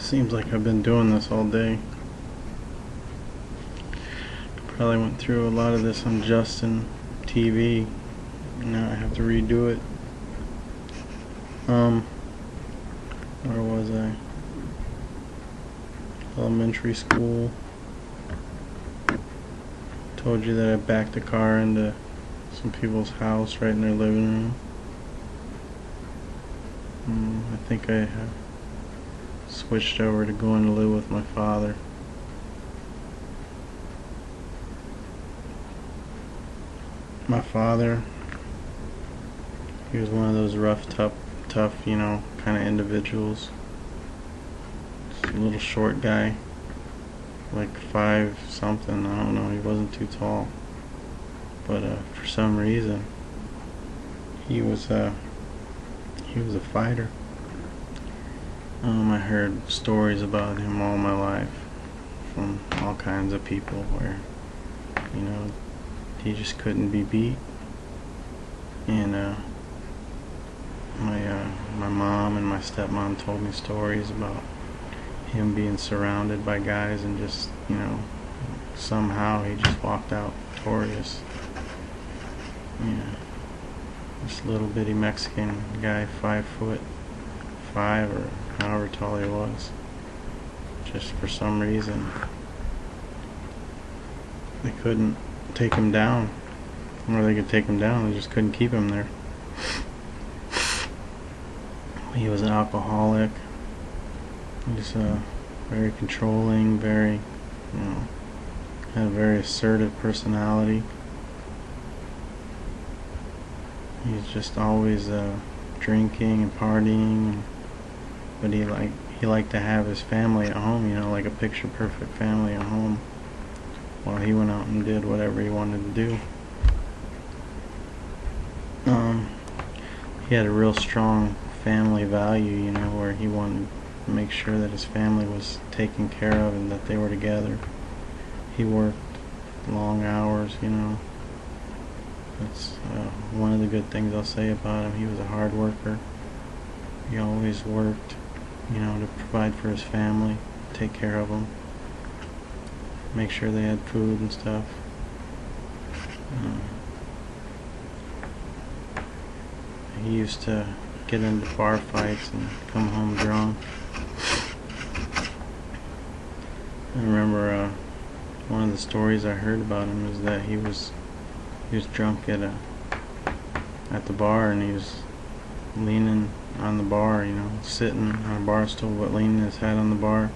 Seems like I've been doing this all day. Probably went through a lot of this on Justin TV. Now I have to redo it. Where was I? Elementary school. Told you that I backed a car into some people's house right in their living room. I think I have switched over to going to live with my father. My father, he was one of those rough, tough, kind of individuals. Just a little short guy, like 5 something, I don't know, he wasn't too tall. But for some reason, he was a fighter. I heard stories about him all my life from all kinds of people where, he just couldn't be beat. And my mom and my stepmom told me stories about him being surrounded by guys and just, somehow he just walked out victorious. This little bitty Mexican guy, 5'5" or however tall he was. Just for some reason, they couldn't take him down. Or they could take him down, they just couldn't keep him there. He was an alcoholic. He was very controlling, very, had a very assertive personality. He's just always drinking and partying, but he liked to have his family at home, like a picture perfect family at home, while he went out and did whatever he wanted to do. He had a real strong family value, where he wanted to make sure that his family was taken care of and that they were together. He worked long hours, That's one of the good things I'll say about him. He was a hard worker. He always worked, to provide for his family, take care of them, make sure they had food and stuff. He used to get into bar fights and come home drunk. I remember one of the stories I heard about him is that he was drunk at the bar, and he was leaning on the bar, sitting on a bar stool but leaning his head on the bar,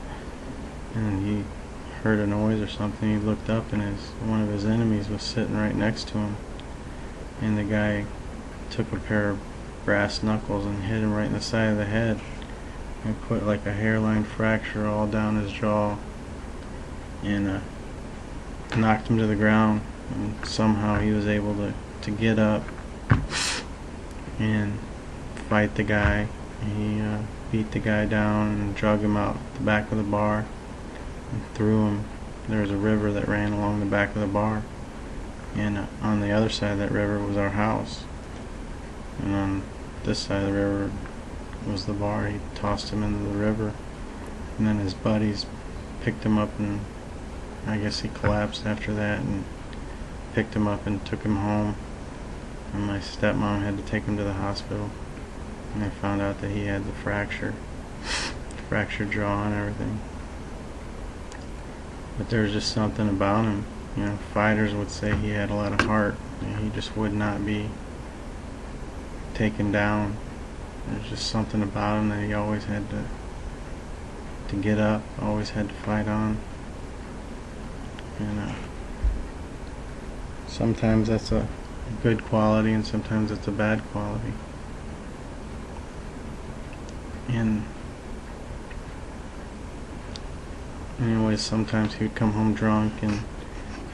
and he heard a noise or something. He looked up, and one of his enemies was sitting right next to him, and the guy took a pair of brass knuckles and hit him right in the side of the head and put like a hairline fracture all down his jaw, and knocked him to the ground. And somehow he was able to get up and fight the guy. He beat the guy down and drug him out the back of the bar and threw him. There was a river that ran along the back of the bar, and on the other side of that river was our house, and on this side of the river was the bar. He tossed him into the river, and then his buddies picked him up, and I guess he collapsed after that, and picked him up and took him home, and my stepmom had to take him to the hospital, and they found out that he had the fractured jaw and everything. But there was just something about him, fighters would say he had a lot of heart. He just would not be taken down. There's just something about him that he always had to get up, always had to fight on. And sometimes that's a good quality, and sometimes it's a bad quality. And anyways, sometimes he would come home drunk, and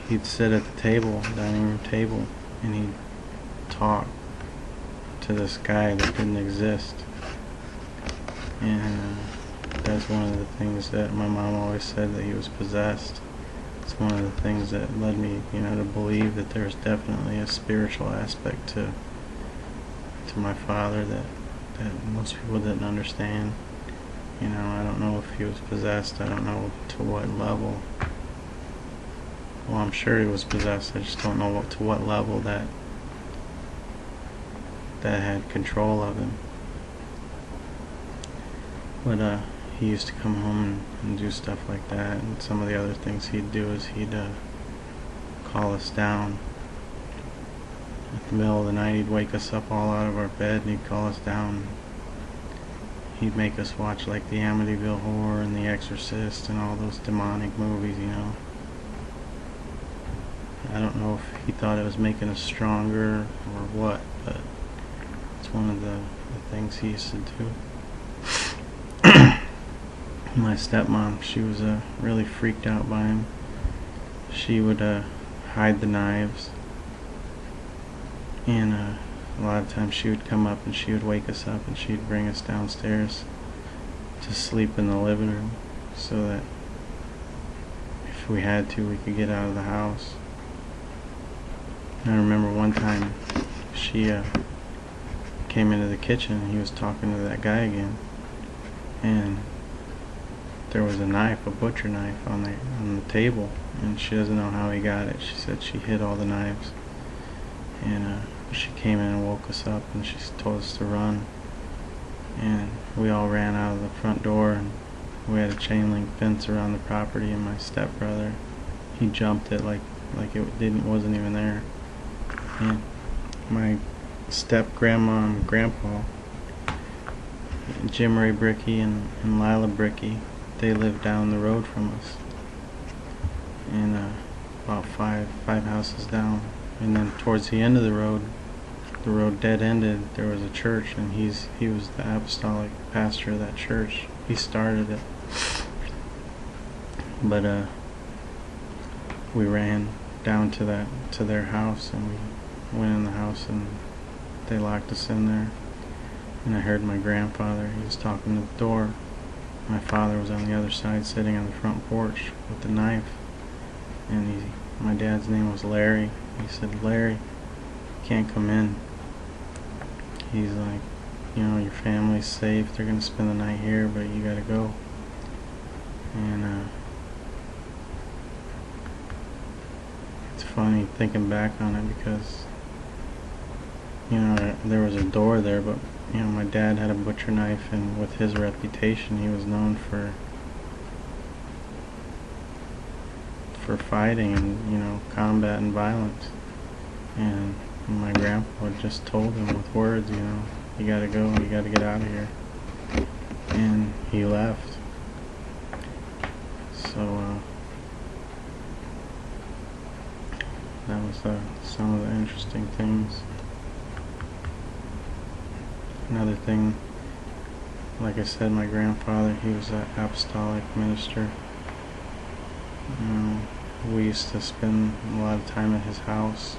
he'd sit at the table, dining room table, and he'd talk to this guy that didn't exist. And that's one of the things that my mom always said, that he was possessed. It's one of the things that led me, to believe that there's definitely a spiritual aspect to my father that most people didn't understand. You know, I don't know if he was possessed. I don't know to what level. Well, I'm sure he was possessed. I just don't know to what level that had control of him. But he used to come home and do stuff like that. And some of the other things he'd do is he'd call us down. At the middle of the night, he'd wake us up all out of our bed and he'd call us down. He'd make us watch like the Amityville Horror and The Exorcist and all those demonic movies, you know. I don't know if he thought it was making us stronger or what, but it's one of the things he used to do. My stepmom, she was really freaked out by him. She would hide the knives, and a lot of times she would come up and she would wake us up and she'd bring us downstairs to sleep in the living room so that if we had to, we could get out of the house. I remember one time she came into the kitchen and he was talking to that guy again, and there was a knife, a butcher knife on the table, and she doesn't know how he got it. She said she hid all the knives, and she came in and woke us up and she told us to run, and we all ran out of the front door, and we had a chain link fence around the property, and my stepbrother, he jumped it like it wasn't even there. And my step-grandma and grandpa, Jim Ray Bricky and Lila Bricky, they lived down the road from us, and about five houses down. And then towards the end of the road dead ended. There was a church, and he was the apostolic pastor of that church. He started it, but we ran down to their house, and we went in the house, and they locked us in there. And I heard my grandfather, he was talking to the door. My father was on the other side sitting on the front porch with the knife, and my dad's name was Larry. He said, "Larry, you can't come in." He's like, "You know, your family's safe, they're gonna spend the night here, but you gotta go." And it's funny thinking back on it because, you know, there was a door there, but you know, my dad had a butcher knife, and with his reputation, he was known for fighting and, you know, combat and violence. And my grandpa just told him with words, you know, "You gotta go, you gotta get out of here." And he left. So that was some of the interesting things. Another thing, like I said, my grandfather, he was an apostolic minister. We used to spend a lot of time at his house.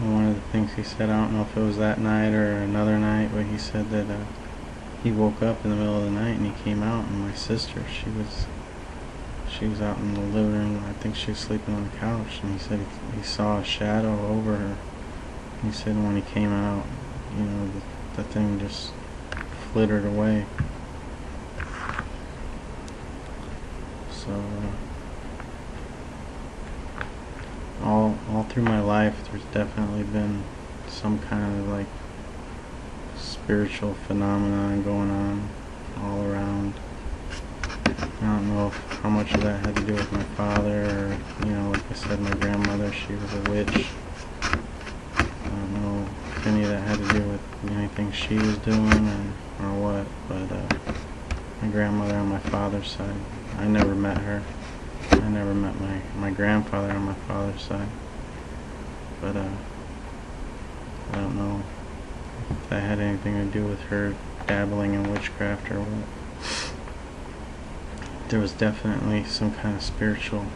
And one of the things he said, I don't know if it was that night or another night, but he said that he woke up in the middle of the night and he came out, and my sister, she was out in the living room. I think she was sleeping on the couch, and he said he saw a shadow over her. He said when he came out, you know, the thing just flittered away. So all through my life, there's definitely been some kind of like spiritual phenomenon going on all around. I don't know how much of that had to do with my father, or, you know, like I said, my grandmother, she was a witch. I don't know if any of that had to do with anything she was doing or what, but my grandmother on my father's side, I never met her. I never met my grandfather on my father's side, but I don't know if that had anything to do with her dabbling in witchcraft or what. There was definitely some kind of spiritual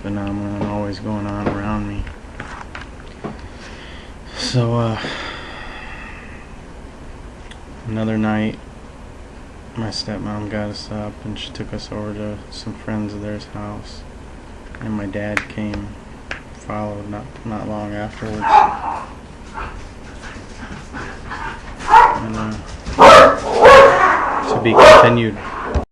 phenomenon always going on around me. So another night, my stepmom got us up and she took us over to some friends of theirs' house, and my dad came, followed not long afterwards, and took be continued.